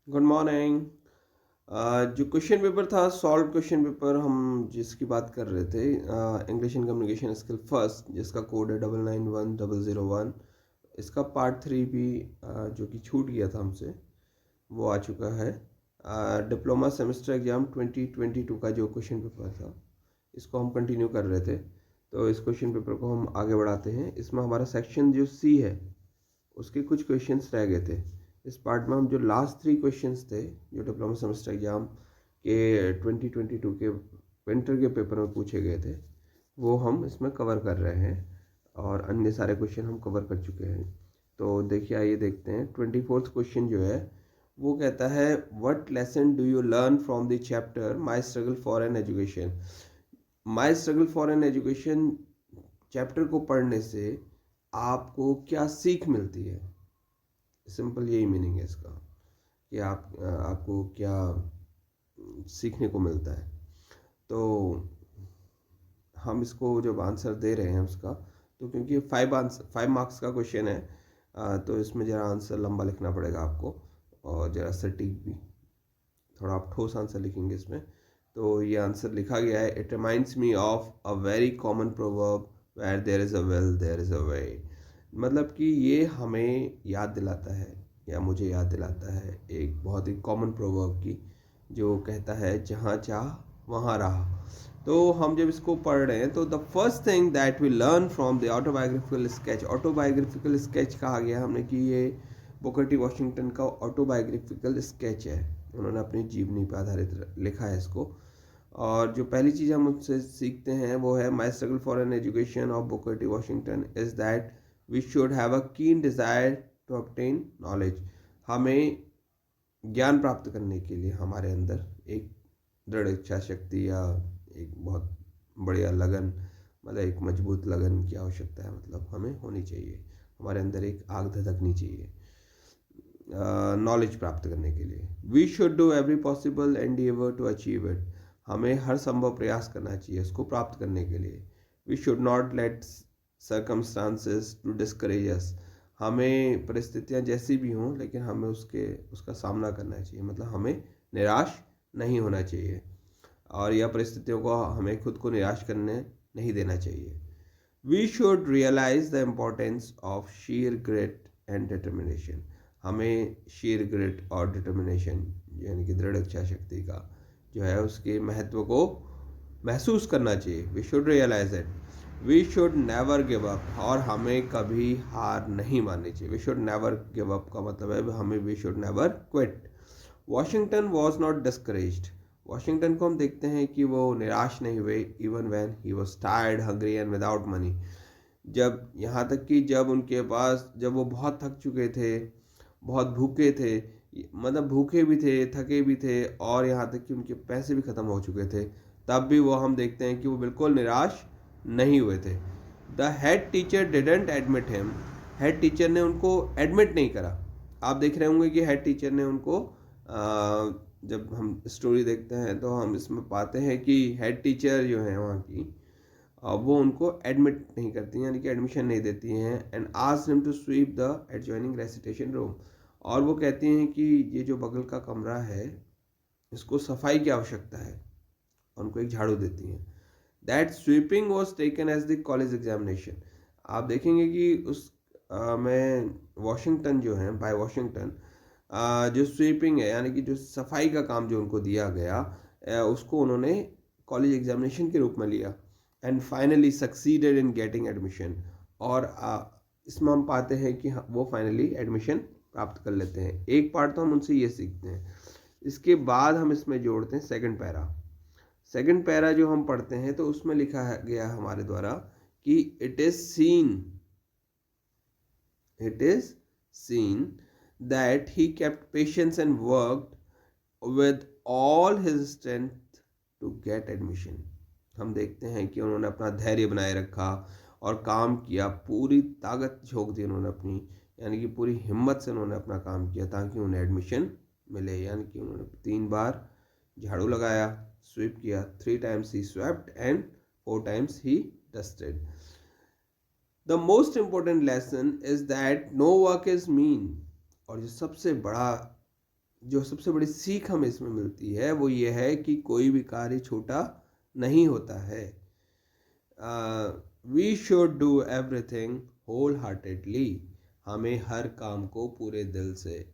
Good morning. जो question paper था, solve question paper, हम जिसकी बात कर रहे थे, English and communication skill first, जिसका कोड है 991001। इसका पार्ट 3 भी जो कि छूट गया था हमसे, वो आ चुका है। डिप्लोमा सेमेस्टर एग्जाम 2022 का जो क्वेश्चन पेपर था, इसको हम कंटिन्यू कर रहे थे। तो इस क्वेश्चन पेपर को हम आगे बढ़ाते हैं। इसमें हमारा सेक्शन जो सी है, उसके कुछ क्वेश्चंस रह गए थे। इस पार्ट में हम जो लास्ट 3 क्वेश्चंस थे, जो डिप्लोमा सेमेस्टर एग्जाम के 2022 के विंटर के पेपर में पूछे गए थे, वो हम इसमें कवर कर रहे हैं और अन्य सारे क्वेश्चन हम कवर कर चुके हैं। तो देखिए, आइए देखते हैं। 24th क्वेश्चन जो है, वो कहता है, what lesson do you learn from the chapter my struggle for an education. My struggle for an education chapter को पढ़ने से आपको क्या सीख मिलती है। सिंपल यही मीनिंग है इसका, कि आपको क्या सीखने को मिलता है। तो हम इसको जब आंसर दे रहे हैं उसका, तो क्योंकि 5 मार्क्स का क्वेश्चन है, तो इसमें ज़रा आंसर लंबा लिखना पड़ेगा आपको, और ज़रा सटीक भी, थोड़ा आप ठोस आंसर लिखेंगे इसमें। तो ये आंसर लिखा गया है, it reminds me of a very common proverb, where there is a will there is a way. मतलब कि ये हमें याद दिलाता है, या मुझे याद दिलाता है, एक बहुत ही कॉमन प्रोवर्ब की, जो कहता है, जहाँ चाह वहाँ राह। तो हम जब इसको पढ़ रहे हैं, तो the first thing that we learn from the autobiographical sketch, autobiographical sketch कहा गया हमने कि ये बुकर टी वॉशिंगटन का ऑटोबायोग्राफिकल स्केच है। उन्होंने अपनी जीवनी पर आधारित लिखा है इसको। और जो पहली चीज़ हम उससे सीखते हैं, वो है, my struggle for an education of Booker T Washington is that we should have a keen desire to obtain knowledge. हमें ज्ञान प्राप्त करने के लिए हमारे अंदर एक दृढ़ इच्छा शक्ति, या एक बहुत बढ़िया लगन, मतलब एक मजबूत लगन की आवश्यकता है, मतलब हमें होनी चाहिए। हमारे अंदर एक आग धधकनी चाहिए नॉलेज प्राप्त करने के लिए। We should do every possible endeavour to achieve it. हमें हर संभव प्रयास करना चाहिए इसको प्राप्त करने के लिए। We should not let circumstances to discourage us. हमें परिस्थितियाँ जैसी भी हों, लेकिन हमें उसका सामना करना चाहिए, मतलब हमें निराश नहीं होना चाहिए, और यह परिस्थितियों को हमें खुद को निराश करने नहीं देना चाहिए। We should realise the importance of sheer grit and determination. हमें शीयर ग्रिट और डिटर्मिनेशन, यानी कि दृढ़ इच्छा शक्ति का जो है, उसके महत्व को महसूस करना चाहिए। We should realise it. We should never give up, और हमें कभी हार नहीं माननी चाहिए। We should never give up का मतलब है, हमें we should never quit. Washington was not discouraged. Washington को हम देखते हैं कि वो निराश नहीं हुए, even when he was tired, hungry and without money. जब यहाँ तक कि जब उनके पास, जब वो बहुत थक चुके थे, बहुत भूखे थे, मतलब भूखे भी थे, थके भी थे, और यहाँ तक कि उनके पैसे भी ख़त्म हो चुके थे, तब भी वो, हम देखते हैं कि वो बिल्कुल निराश नहीं हुए थे। The head teacher didn't admit him. Head teacher ने उनको एडमिट नहीं करा। आप देख रहे होंगे कि हेड टीचर ने उनको, जब हम स्टोरी देखते हैं तो हम इसमें पाते हैं कि हेड टीचर जो है वहाँ की, वो उनको एडमिट नहीं करती हैं, यानी कि एडमिशन नहीं देती हैं। And asked him to sweep the adjoining recitation room. और वो कहती हैं कि ये जो बगल का कमरा है, इसको सफाई की आवश्यकता है, और उनको एक झाड़ू देती हैं। That sweeping was taken as the college examination. आप देखेंगे कि उस में वॉशिंगटन जो है, बाय वॉशिंगटन, जो स्वीपिंग है, यानी कि जो सफाई का काम जो उनको दिया गया, उसको उन्होंने कॉलेज एग्जामिनेशन के रूप में लिया। And finally succeeded in getting admission. और इसमें हम पाते हैं कि वो फाइनली एडमिशन प्राप्त कर लेते हैं। एक पार्ट तो हम उनसे ये सीखते हैं। इसके बाद हम इसमें जोड़ते हैं सेकंड पैरा। सेकंड पैरा जो हम पढ़ते हैं, तो उसमें लिखा गया हमारे द्वारा कि it is seen that he kept patience and worked with all his strength to get admission। हम देखते हैं कि उन्होंने अपना धैर्य बनाए रखा और काम किया, पूरी ताकत झोंक दी उन्होंने अपनी, यानी कि पूरी हिम्मत से उन्होंने अपना काम किया ताकि उन्हें एडमिशन मिले। यानी कि उन्होंने 3 बार झाड़ू लगाया, स्वीप किया, 3 times he swept and 4 times he dusted. The most important lesson is that no work is mean. और जो सबसे बड़ा जो सबसे बड़ी सीख हमें इसमें मिलती है वो ये है कि कोई भी कार्य छोटा नहीं होता है। We should do everything wholeheartedly. हमें हर काम को पूरे दिल से,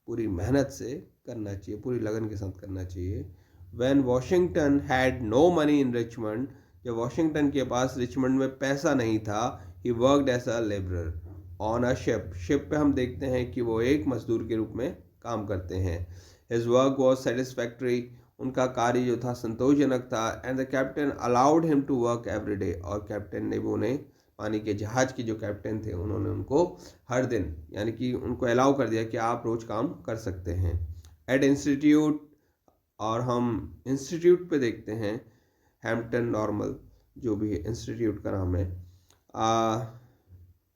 पूरी मेहनत से करना चाहिए, पूरी लगन के साथ करना चाहिए। When Washington had no money in Richmond, जब वॉशिंगटन के पास रिचमंड में पैसा नहीं था, he worked as a laborer on a ship। Ship पे हम देखते हैं कि वो एक मजदूर के रूप में काम करते हैं। His work was satisfactory, उनका कार्य जो था संतोषजनक था। And the captain allowed him to work every day, और कैप्टन ने भी उन्हें, पानी के जहाज के जो कैप्टन थे उन्होंने उनको हर दिन, यानी कि उनको अलाउ कर दिया कि आप रोज काम कर सकते हैं। एट इंस्टीट्यूट, और हम इंस्टीट्यूट पे देखते हैं हैम्पटन नॉर्मल, जो भी इंस्टीट्यूट का नाम है,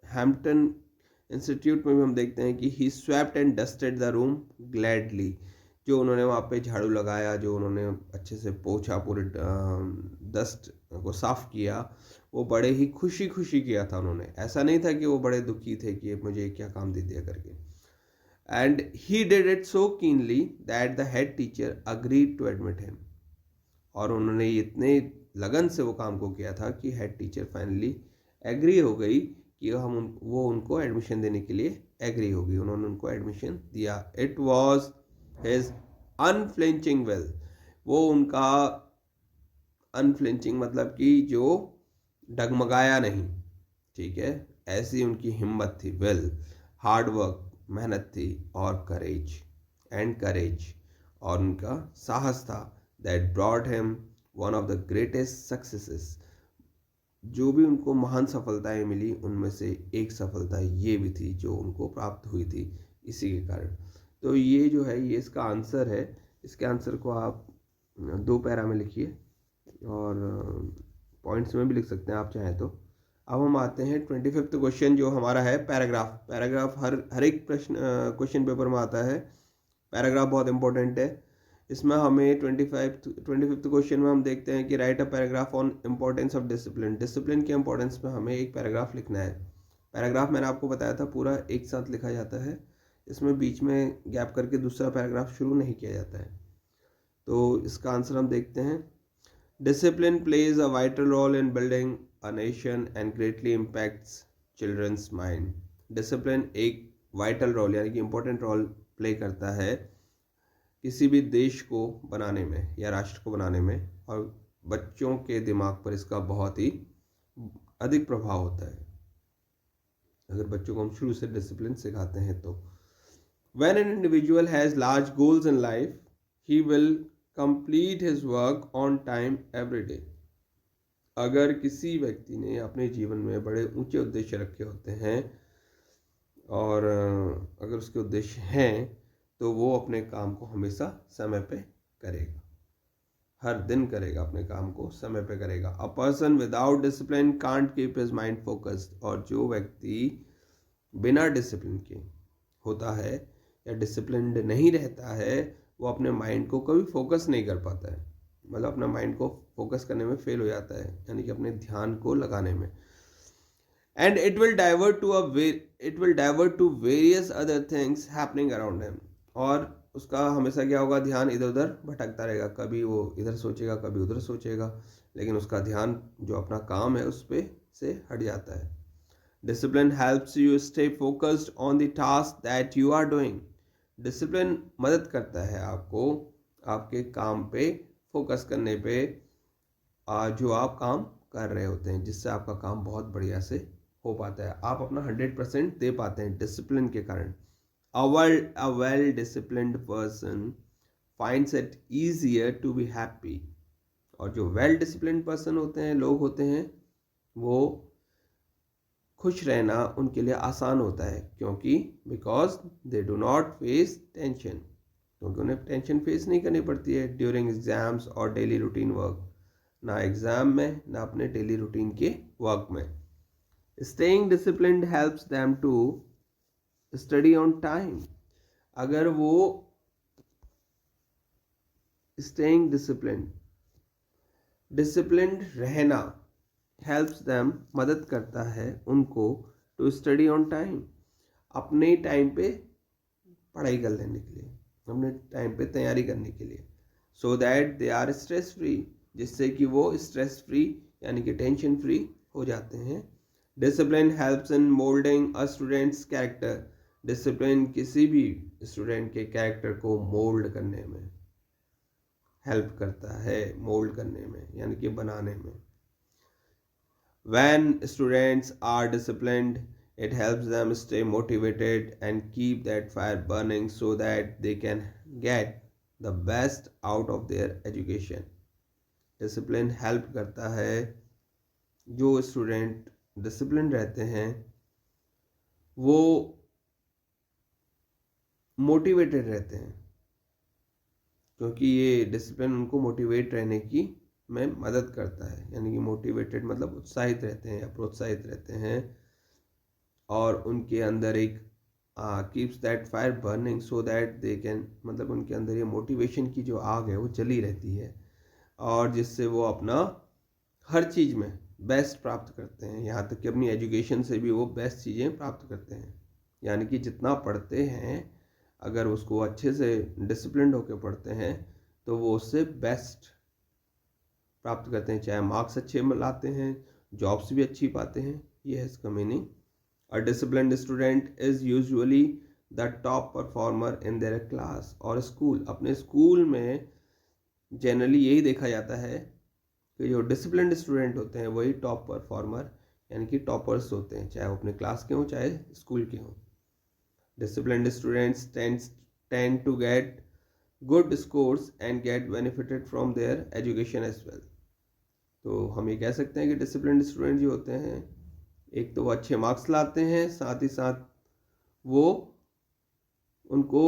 हैम्पटन इंस्टीट्यूट में भी हम देखते हैं कि he swept and dusted the room gladly. जो उन्होंने वहाँ पे झाड़ू लगाया, जो उन्होंने अच्छे से पोंछा, पूरे डस्ट को साफ किया, वो बड़े ही खुशी खुशी किया था उन्होंने। ऐसा नहीं था कि वो बड़े दुखी थे कि मुझे क्या काम दे दिया करके। And he did it so keenly that the head teacher agreed to admit him. और उन्होंने इतने लगन से वो काम को किया था कि हेड टीचर फाइनली एग्री हो गई कि वो उनको एडमिशन देने के लिए एग्री होगी। उन्होंने उनको एडमिशन दिया। It was his unflinching will, वो उनका अनफ्लिंचिंग मतलब कि जो डगमगाया नहीं, ठीक है, ऐसी उनकी हिम्मत थी। विल, हार्ड वर्क, मेहनत थी, और करेज, और उनका साहस था। That brought him one of the greatest successes, जो भी उनको महान सफलताएं मिली उनमें से एक सफलता ये भी थी जो उनको प्राप्त हुई थी इसी के कारण। तो ये जो है, ये इसका आंसर है। इसके आंसर को आप 2 पैरा में लिखिए, और पॉइंट्स में भी लिख सकते हैं आप चाहें तो। अब हम आते हैं 25th क्वेश्चन, जो हमारा है पैराग्राफ। हर एक प्रश्न क्वेश्चन पेपर में आता है। पैराग्राफ बहुत इंपॉर्टेंट है। इसमें हमें 25th क्वेश्चन में हम देखते हैं कि right a paragraph on importance of discipline. Discipline के इंपॉर्टेंस में हमें एक पैराग्राफ लिखना है। पैराग्राफ मैंने आपको बताया था पूरा एक साथ लिखा जाता है, इसमें बीच में गैप करके दूसरा पैराग्राफ शुरू नहीं किया जाता है। तो इसका आंसर हम देखते हैं। Discipline plays a vital role in building a nation and greatly impacts children's mind. Discipline एक वाइटल रोल यानी कि इम्पोर्टेंट रोल प्ले करता है किसी भी देश को बनाने में या राष्ट्र को बनाने में, और बच्चों के दिमाग पर इसका बहुत ही अधिक प्रभाव होता है अगर बच्चों को हम शुरू से डिसिप्लिन सिखाते हैं तो। When an individual has large goals in life, he will complete his work on time every day। अगर किसी व्यक्ति ने अपने जीवन में बड़े ऊंचे उद्देश्य रखे होते हैं, और अगर उसके उद्देश्य हैं, तो वो अपने काम को हमेशा समय पे करेगा, हर दिन करेगा, अपने काम को समय पे करेगा। A person without discipline can't keep his mind focused. और जो व्यक्ति बिना डिसिप्लिन के होता है या डिसिप्लिन्ड नहीं रहता है, वो अपने माइंड को कभी फोकस नहीं कर पाता है, मतलब अपना माइंड को फोकस करने में फेल हो जाता है, यानी कि अपने ध्यान को लगाने में। And it will divert to various other things happening around him. और उसका हमेशा क्या होगा, ध्यान इधर उधर भटकता रहेगा। कभी वो इधर सोचेगा, कभी उधर सोचेगा, लेकिन उसका ध्यान जो अपना काम है उस पे से हट जाता है। Discipline helps you stay focused on the task that you are doing. Discipline मदद करता है आपको आपके काम पे फोकस करने पे, जो आप काम कर रहे होते हैं, जिससे आपका काम बहुत बढ़िया से हो पाता है, आप अपना 100% दे पाते हैं डिसिप्लिन के कारण। A well-disciplined person finds it easier to be happy। और जो well disciplined person होते हैं, लोग होते हैं, वो खुश रहना उनके लिए आसान होता है, क्योंकि because they do not face tension, क्योंकि उन्हें टेंशन फेस नहीं करनी पड़ती है ड्यूरिंग एग्जाम्स और डेली रूटीन वर्क, ना एग्जाम में ना अपने डेली रूटीन के वर्क में। Staying disciplined helps them to study on time. अगर वो स्टेइंग डिसिप्लिन्ड रहना हेल्प्स देम, मदद करता है उनको, टू स्टडी ऑन टाइम, अपने टाइम पे पढ़ाई कर लेने के लिए, अपने टाइम पे तैयारी करने के लिए, so that they are stress free, जिससे कि वो स्ट्रेस फ्री यानी कि टेंशन फ्री हो जाते हैं। Discipline helps in moulding a students character, discipline किसी भी स्टूडेंट के कैरेक्टर को मोल्ड करने में हेल्प करता है, मोल्ड करने में यानी कि बनाने में। When students are disciplined, it helps them stay motivated and keep that fire burning so that they can get the best out of their education. Discipline help करता है, जो स्टूडेंट डिसिप्लिन रहते हैं वो मोटिवेटेड रहते हैं, क्योंकि ये डिसिप्लिन उनको मोटिवेट रहने की में मदद करता है, यानी कि मोटिवेटेड मतलब उत्साहित रहते हैं या प्रोत्साहित रहते हैं, और उनके अंदर एक keeps that fire burning so that they can, मतलब उनके अंदर ये मोटिवेशन की जो आग है वो जली रहती है, और जिससे वो अपना हर चीज़ में बेस्ट प्राप्त करते हैं, यहाँ तक कि अपनी एजुकेशन से भी वो बेस्ट चीज़ें प्राप्त करते हैं। यानी कि जितना पढ़ते हैं अगर उसको अच्छे से डिसिप्लिन होकर पढ़ते हैं तो वो उससे बेस्ट प्राप्त करते हैं, चाहे मार्क्स अच्छे लाते हैं, जॉब्स भी अच्छी पाते हैं। ये है इसका meaning. A disciplined student is usually the top performer in their class और स्कूल। अपने स्कूल में जनरली यही देखा जाता है कि जो डिसिप्लिन्ड स्टूडेंट होते हैं वही टॉप परफॉर्मर यानी कि टॉपर्स होते हैं, चाहे वो अपने क्लास के हों चाहे स्कूल के हों। Disciplined students tend to get good scores and get benefited from their education as well। तो हम ये कह सकते हैं कि डिसिप्लिन्ड स्टूडेंट जो होते हैं एक तो वो अच्छे मार्क्स लाते हैं, साथ ही साथ वो उनको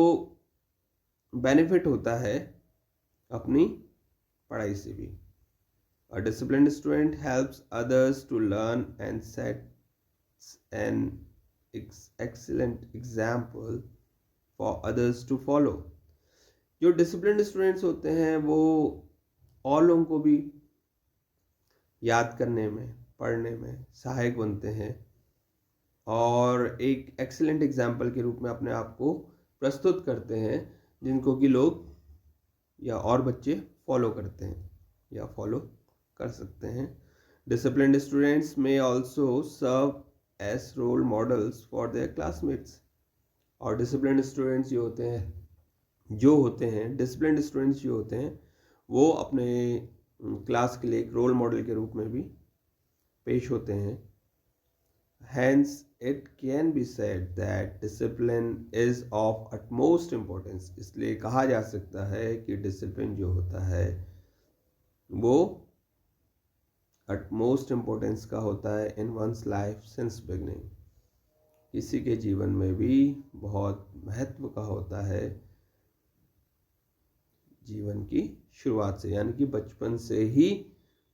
बेनिफिट होता है अपनी पढ़ाई से भी। A disciplined student helps others to learn and sets an excellent example for others to follow। जो डिसिप्लिन्ड स्टूडेंट्स होते हैं वो और लोगों को भी याद करने में, पढ़ने में सहायक बनते हैं और एक एक्सीलेंट एग्जाम्पल के रूप में अपने आप को प्रस्तुत करते हैं, जिनको कि लोग या और बच्चे फॉलो करते हैं या फॉलो कर सकते हैं। Disciplined students may also serve as role models for their classmates. और डिसिप्लिन्ड स्टूडेंट्स जो होते हैं डिसिप्लिन्ड स्टूडेंट्स जो होते हैं वो अपने क्लास के लिए एक रोल मॉडल के रूप में भी पेश होते हैं। Hence it can be said that discipline is of utmost importance। इसलिए कहा जा सकता है कि डिसिप्लिन जो होता है वो utmost importance का होता है in one's life since beginning। किसी के जीवन में भी बहुत महत्व का होता है जीवन की शुरुआत से, यानी कि बचपन से ही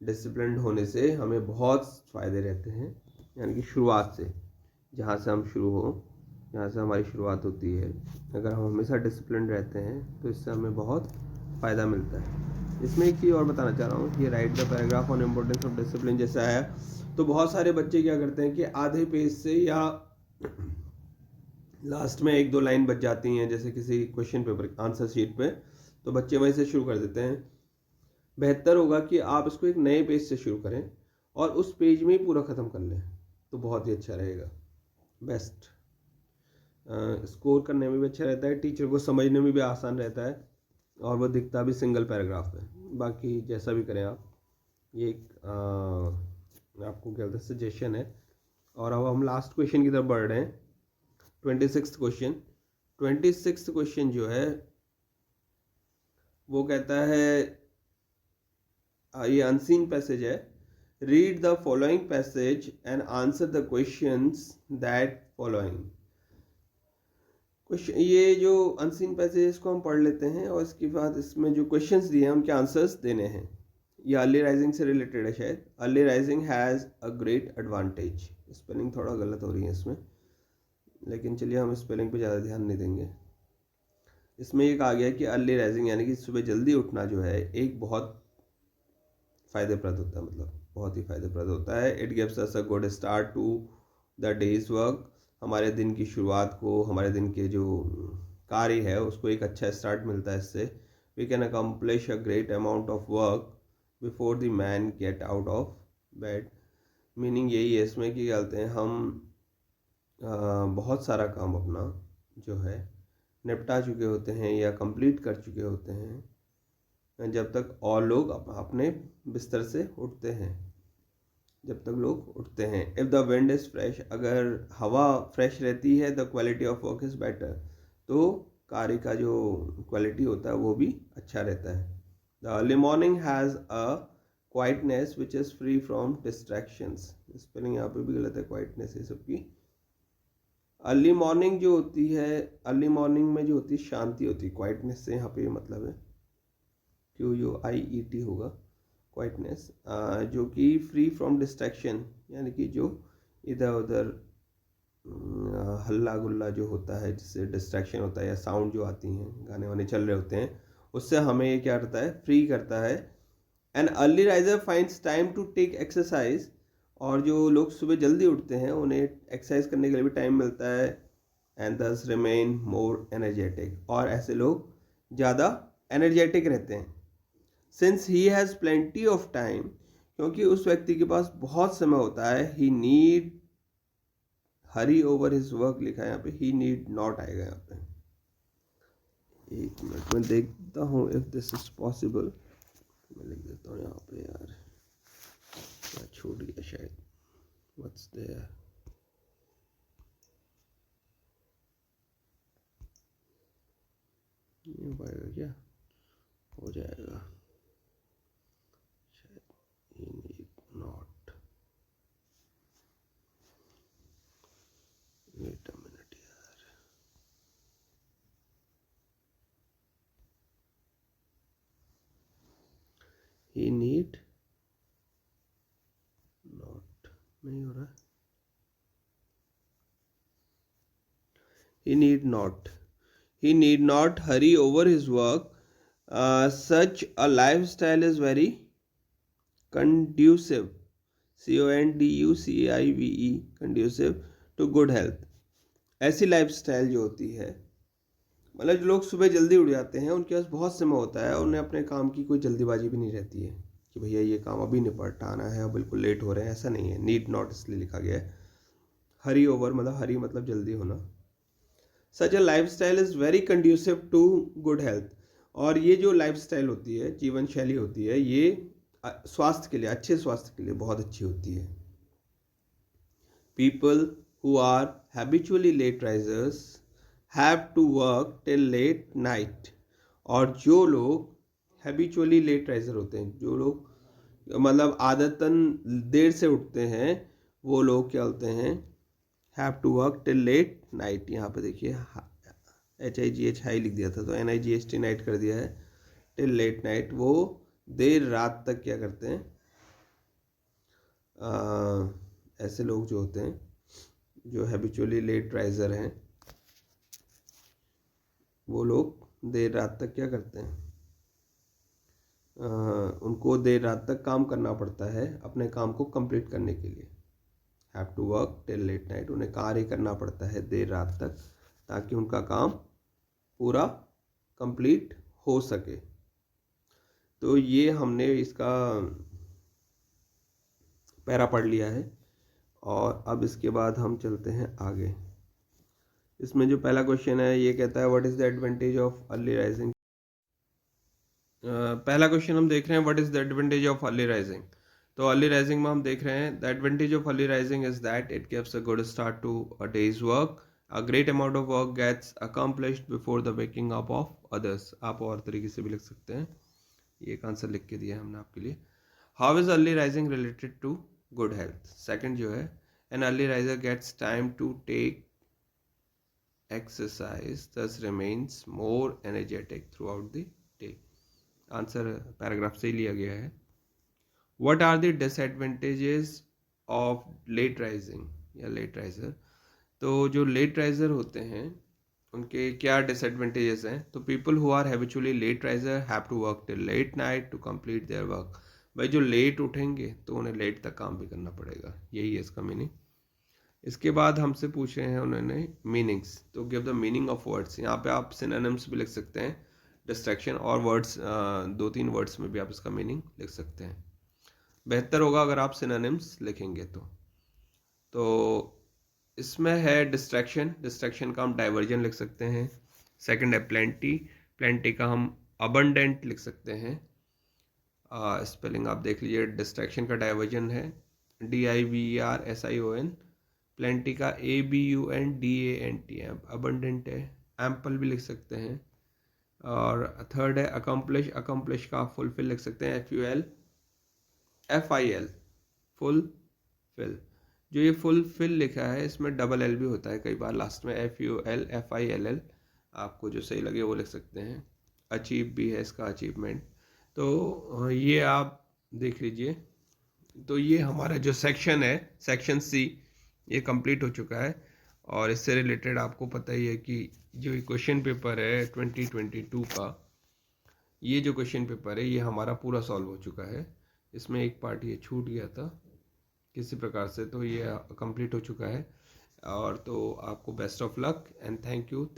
डिसिप्लिन्ड होने से हमें बहुत फ़ायदे रहते हैं। यानी कि शुरुआत से, जहाँ से हम शुरू हो, जहाँ से हमारी शुरुआत होती है, अगर हम हमेशा डिसिप्लिन्ड रहते हैं तो इससे हमें बहुत फ़ायदा मिलता है। इसमें एक चीज़ और बताना चाह रहा हूँ कि right the paragraph on importance of discipline जैसा है, तो बहुत सारे बच्चे क्या करते हैं कि आधे पेज से या लास्ट में एक दो लाइन बच जाती हैं, जैसे किसी क्वेश्चन पेपर आंसर शीट पे, तो बच्चे वहीं से शुरू कर देते हैं। बेहतर होगा कि आप इसको एक नए पेज से शुरू करें और उस पेज में ही पूरा ख़त्म कर लें, तो बहुत ही अच्छा रहेगा। बेस्ट स्कोर करने में भी अच्छा रहता है, टीचर को समझने में भी आसान रहता है, और वो दिखता भी सिंगल पैराग्राफ है। बाकी जैसा भी करें आप, ये आपको क्या बोलते हैं सजेशन है। और अब हम लास्ट क्वेश्चन की तरफ बढ़ रहे हैं। 26th question. 26th क्वेश्चन जो है वो कहता है, ये अनसीन पैसेज है। Read the following passage and answer the questions that following. Question, ये जो अनसीन पैसेज इसको हम पढ़ लेते हैं और इसके बाद इसमें जो क्वेश्चंस दिए हैं उनके आंसर्स देने हैं। ये अर्ली राइजिंग से रिलेटेड है शायद। Early rising has a great advantage. Spelling थोड़ा गलत हो रही है इसमें, लेकिन चलिए हम स्पेलिंग पे ज़्यादा ध्यान नहीं देंगे। इसमें ये कहा गया कि अर्ली राइजिंग यानी कि सुबह जल्दी उठना जो है एक बहुत फ़ायदेप्रद होता है, मतलब बहुत ही फ़ायदेप्रद होता है। It gives us a good start to the day's work. हमारे दिन की शुरुआत को, हमारे दिन के जो कार्य है उसको एक अच्छा स्टार्ट मिलता है इससे। We can accomplish a great amount of work before the man get out of bed. Meaning यही है इसमें कि क्या कहते हैं, हम बहुत सारा काम अपना जो है निपटा चुके होते हैं या कंप्लीट कर चुके होते हैं जब तक और लोग अपने बिस्तर से उठते हैं, जब तक लोग उठते हैं। If the wind is fresh, अगर हवा फ्रेश रहती है, the quality of work is better, तो कार्य का जो क्वालिटी होता है वो भी अच्छा रहता है। The early morning has a quietness which is free from distractions. Spelling यहाँ पे भी गलत है, क्वाइटनेस ये सबकी। अर्ली मॉर्निंग जो होती है, अर्ली मॉर्निंग में जो होती है शांति होती है, क्वाइटनेस से यहाँ पे मतलब है QUIET होगा क्वाइटनेस, जो कि फ्री फ्रॉम डिस्ट्रैक्शन, यानी कि जो इधर उधर हल्ला गुल्ला जो होता है जिससे डिस्ट्रैक्शन होता है या साउंड जो आती हैं, गाने वाने चल रहे होते हैं, उससे हमें ये क्या करता है, फ्री करता है। An early riser finds time to take exercise, और जो लोग सुबह जल्दी उठते हैं उन्हें एक्सरसाइज करने के लिए भी टाइम मिलता है। एंड दस रिमेन मोर एनर्जेटिक, और ऐसे लोग ज़्यादा एनर्जेटिक रहते हैं। Since he has plenty of time, क्योंकि उस व्यक्ति के पास बहुत समय होता है। ही नीड हरी ओवर हिज वर्क लिखा है यहाँ पे, ही नीड नॉट आएगा यहाँ पे। एक मिनट में देखता हूँ इफ दिस इज पॉसिबल। मैं लिख देता हूँ यहाँ पे, यार क्या छूट गया शायद। व्हाट्स देयर, नहीं हो पाएगा क्या? हो जाएगा शायद। He need not, wait a minute यार। ही नीड नॉट, नहीं हो रहा। He need not hurry over his work. Such a lifestyle is very conducive, CONDUCIVE, conducive to good health. ऐसी लाइफस्टाइल जो होती है, मतलब जो लोग सुबह जल्दी उठ जाते हैं उनके पास बहुत समय होता है, उन्हें अपने काम की कोई जल्दीबाजी भी नहीं रहती है कि भैया ये काम अभी निपटाना है, बिल्कुल लेट हो रहे हैं, ऐसा नहीं है। नीड नॉट इसलिए लिखा गया है। हरी ओवर मतलब हरी मतलब जल्दी होना। Such a life style is very conducive to good health, और ये जो लाइफ स्टाइल होती है, जीवन शैली होती है, ये स्वास्थ्य के लिए, अच्छे स्वास्थ्य के लिए बहुत अच्छी होती है। People who are habitually late risers have to work till late night, और जो लोग हैबिचुअली लेट राइजर होते हैं, जो लोग मतलब आदतन देर से उठते हैं, वो लोग क्या होते हैं, have to work till late night. यहाँ पे देखिए HIGH हाई लिख दिया था तो NIGHT नाइट कर दिया है, टिल लेट नाइट। वो देर रात तक क्या करते हैं, ऐसे लोग जो होते हैं जो हैबिचुअली लेट राइजर हैं, वो लोग देर रात तक क्या करते हैं, उनको देर रात तक काम करना पड़ता है अपने काम को कंप्लीट करने के लिए। Have to work till late night, उन्हें कार्य करना पड़ता है देर रात तक ताकि उनका काम पूरा कंप्लीट हो सके। तो ये हमने इसका पैरा पढ़ लिया है, और अब इसके बाद हम चलते हैं आगे। इसमें जो पहला क्वेश्चन है ये कहता है what is the advantage of early rising. पहला क्वेश्चन हम देख रहे हैं what is the advantage of early rising. तो अर्ली राइजिंग में हम देख रहे हैं the advantage of early rising is that it gives a good start to a day's work, a great amount of work gets accomplished before the waking up of others. आप और तरीके से भी लिख सकते हैं, ये एक आंसर लिख के दिया है हमने आपके लिए। How is early rising related to good health. Second जो है, an early riser gets time to take exercise thus remains more energetic throughout the day। Answer paragraph से ही लिया गया है। What are the disadvantages of late rising या late riser। तो जो late riser होते हैं उनके क्या disadvantages हैं, तो people who are habitually late riser have to work till late night to complete their work। भाई जो लेट उठेंगे तो उन्हें लेट तक काम भी करना पड़ेगा, यही है इसका मीनिंग। इसके बाद हमसे पूछे हैं उन्होंने मीनिंग्स, तो give the meaning of words. यहाँ पे आप सिनोनिम्स भी लिख सकते हैं, डिस्ट्रैक्शन और वर्ड्स, 2-3 वर्ड्स में भी आप इसका मीनिंग लिख सकते हैं। बेहतर होगा अगर आप सिनोनिम्स लिखेंगे तो इसमें है डिस्ट्रैक्शन, डिस्ट्रैक्शन का हम डाइवर्जन लिख सकते हैं। सेकंड है प्लेंटी, प्लेंटी का हम अबंडेंट लिख सकते हैं। स्पेलिंग आप देख लीजिए, डिस्ट्रैक्शन का डाइवर्जन है DIVERSION, प्लेंटी का ABUNDANT है, अबंडेंट है। एम्पल भी लिख सकते हैं। और थर्ड है अकम्प्लिश, अकम्प्लिश का फुलफिल लिख सकते हैं FULFIL, फुलफिल। जो ये फुलफिल लिखा है इसमें डबल एल भी होता है कई बार लास्ट में, FULFILL, आपको जो सही लगे वो लिख सकते हैं। अचीव भी है इसका, अचीवमेंट। तो ये आप देख लीजिए। तो ये हमारा जो सेक्शन है, सेक्शन C, ये कंप्लीट हो चुका है। और इससे रिलेटेड आपको पता ही है कि जो क्वेश्चन पेपर है 2022 का, ये जो क्वेश्चन पेपर है ये हमारा पूरा सॉल्व हो चुका है। इसमें एक पार्ट ये छूट गया था किसी प्रकार से, तो ये कंप्लीट हो चुका है। और तो आपको best of luck and thank you.